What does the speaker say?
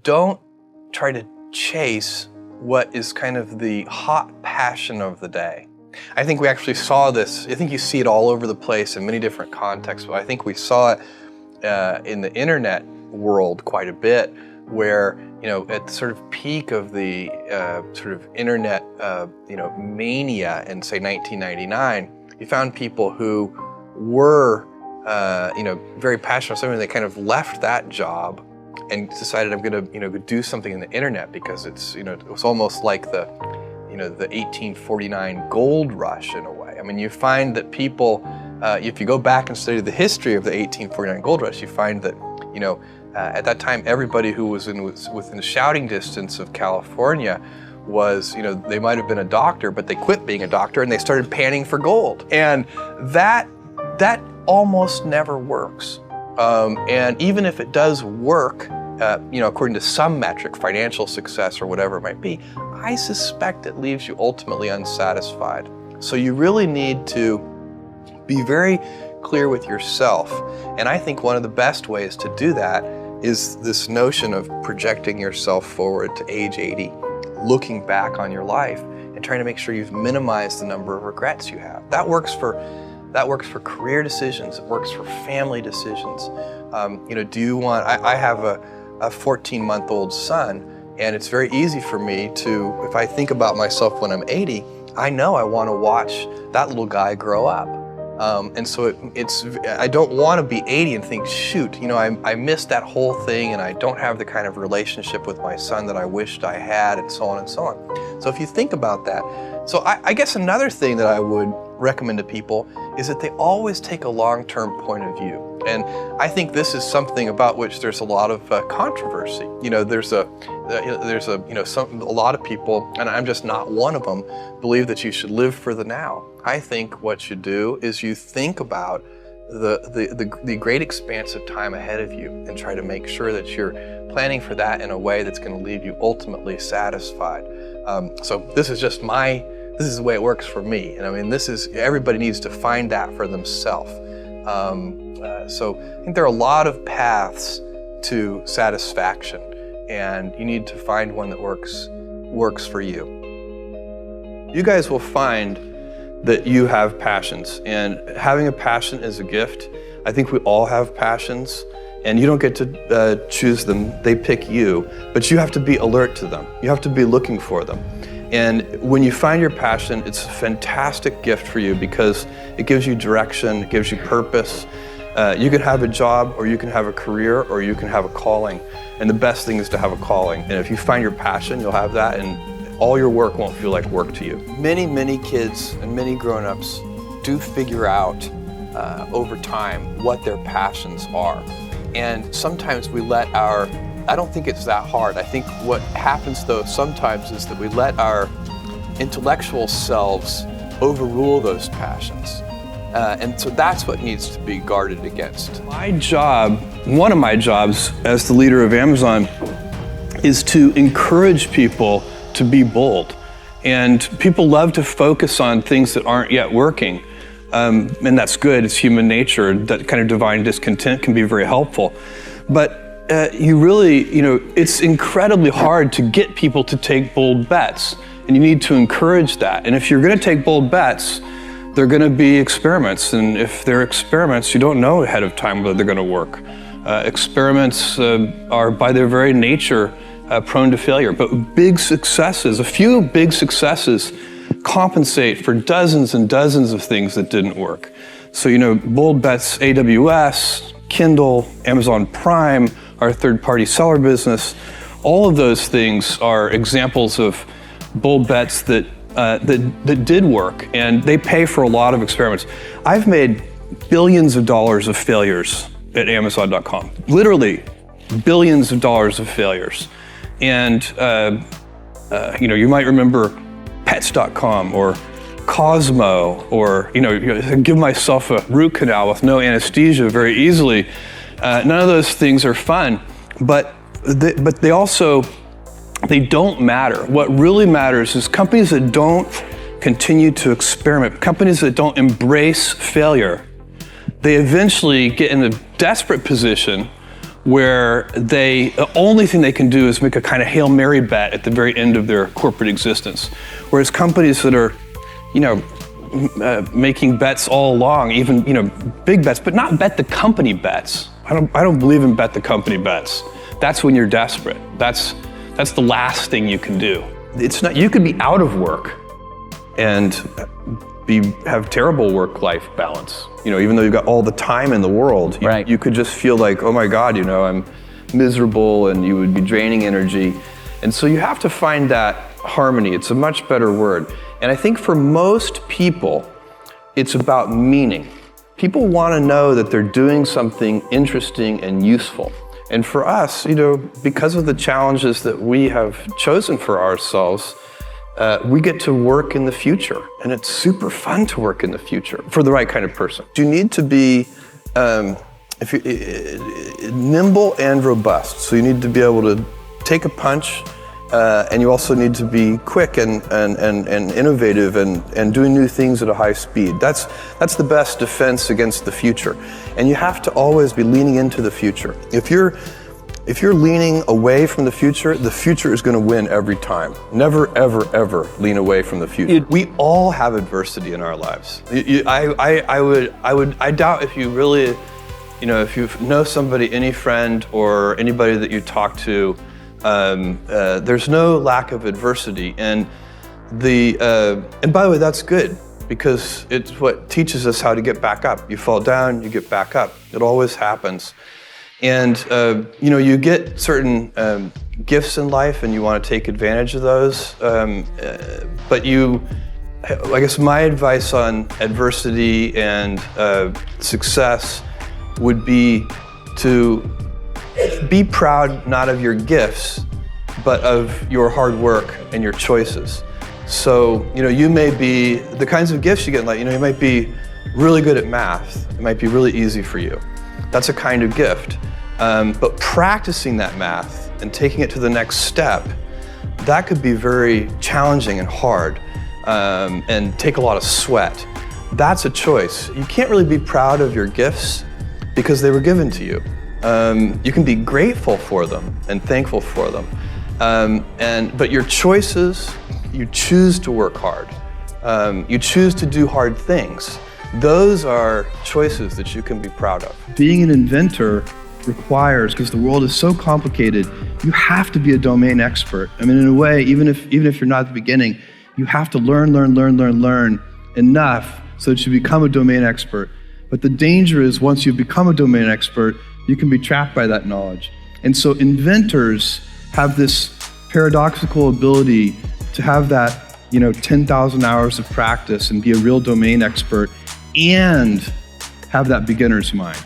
don't try to chase what is kind of the hot passion of the day. I think we actually saw this, I think you see it all over the place in many different contexts, but I think we saw it in the internet world quite a bit, where, at the sort of peak of the sort of internet, mania in, say, 1999, you found people who were, very passionate about something. They kind of left that job and decided, I'm going to, go do something in the internet, because it's, it was almost like the 1849 gold rush in a way. I mean, you find that people, if you go back and study the history of the 1849 gold rush, you find that, at that time, everybody who was within shouting distance of California was, they might have been a doctor, but they quit being a doctor and they started panning for gold. And that almost never works. And even if it does work, according to some metric, financial success or whatever it might be, I suspect it leaves you ultimately unsatisfied. So you really need to be very clear with yourself. And I think one of the best ways to do that is this notion of projecting yourself forward to age 80, looking back on your life and trying to make sure you've minimized the number of regrets you have. That works for career decisions. It works for family decisions. Do you want, I have a 14-month-old son, and it's very easy for me to, if I think about myself when I'm 80, I know I want to watch that little guy grow up. And so I don't want to be 80 and think, shoot, I missed that whole thing and I don't have the kind of relationship with my son that I wished I had, and so on and so on. So if you think about that, so I guess another thing that I would recommend to people is that they always take a long-term point of view. And I think this is something about which there's a lot of controversy. There's a lot of people, and I'm just not one of them, believe that you should live for the now. I think what you do is you think about the great expanse of time ahead of you and try to make sure that you're planning for that in a way that's going to leave you ultimately satisfied. So this is just this is the way it works for me. And I mean, everybody needs to find that for themselves. So I think there are a lot of paths to satisfaction, and you need to find one that works for you. You guys will find that you have passions, and having a passion is a gift. I think we all have passions, and you don't get to choose them, they pick you, but you have to be alert to them. You have to be looking for them. And when you find your passion, it's a fantastic gift for you because it gives you direction, it gives you purpose. You can have a job, or you can have a career, or you can have a calling. And the best thing is to have a calling. And if you find your passion, you'll have that, and all your work won't feel like work to you. Many, many kids and many grown-ups do figure out over time what their passions are. And sometimes we let I don't think it's that hard. I think what happens though sometimes is that we let our intellectual selves overrule those passions. And so that's what needs to be guarded against. One of my jobs as the leader of Amazon is to encourage people to be bold. And people love to focus on things that aren't yet working. And that's good, it's human nature. That kind of divine discontent can be very helpful. But it's incredibly hard to get people to take bold bets. And you need to encourage that. And if you're going to take bold bets, they're going to be experiments. And if they're experiments, you don't know ahead of time whether they're going to work. Experiments are by their very nature prone to failure. But a few big successes compensate for dozens and dozens of things that didn't work. So, bold bets, AWS, Kindle, Amazon Prime, our third-party seller business, all of those things are examples of bold bets that did work, and they pay for a lot of experiments. I've made billions of dollars of failures at Amazon.com, literally billions of dollars of failures. And you might remember Pets.com or Cosmo, or give myself a root canal with no anesthesia very easily. None of those things are fun, but they don't matter. What really matters is companies that don't continue to experiment, companies that don't embrace failure, they eventually get in a desperate position where the only thing they can do is make a kind of Hail Mary bet at the very end of their corporate existence. Whereas companies that are, making bets all along, even, big bets, but not bet the company bets. I don't believe in bet the company bets. That's when you're desperate. That's the last thing you can do. It's not, you could be out of work and have terrible work-life balance. Even though you've got all the time in the world, you could just feel like, oh my God, I'm miserable, and you would be draining energy. And so you have to find that harmony. It's a much better word. And I think for most people, it's about meaning. People want to know that they're doing something interesting and useful. And for us, because of the challenges that we have chosen for ourselves, we get to work in the future, and it's super fun to work in the future for the right kind of person. You need to be nimble and robust. So you need to be able to take a punch, and you also need to be quick and innovative and doing new things at a high speed. That's the best defense against the future. And you have to always be leaning into the future. If you're leaning away from the future is going to win every time. Never, ever, ever lean away from the future. We all have adversity in our lives. I doubt if you really, if you know somebody, any friend or anybody that you talk to, there's no lack of adversity. And by the way, that's good, because it's what teaches us how to get back up. You fall down, you get back up. It always happens. And you get certain gifts in life, and you want to take advantage of those. But I guess my advice on adversity and success would be to be proud not of your gifts, but of your hard work and your choices. So, you may be, the kinds of gifts you get in life, you might be really good at math. It might be really easy for you. That's a kind of gift. But practicing that math and taking it to the next step, that could be very challenging and hard, and take a lot of sweat. That's a choice. You can't really be proud of your gifts because they were given to you. You can be grateful for them and thankful for them. But your choices, you choose to work hard. You choose to do hard things. Those are choices that you can be proud of. Being an inventor requires, because the world is so complicated, you have to be a domain expert. I mean, in a way, even if you're not at the beginning, you have to learn enough so that you become a domain expert. But the danger is, once you become a domain expert, you can be trapped by that knowledge. And so inventors have this paradoxical ability to have that, 10,000 hours of practice and be a real domain expert and have that beginner's mind.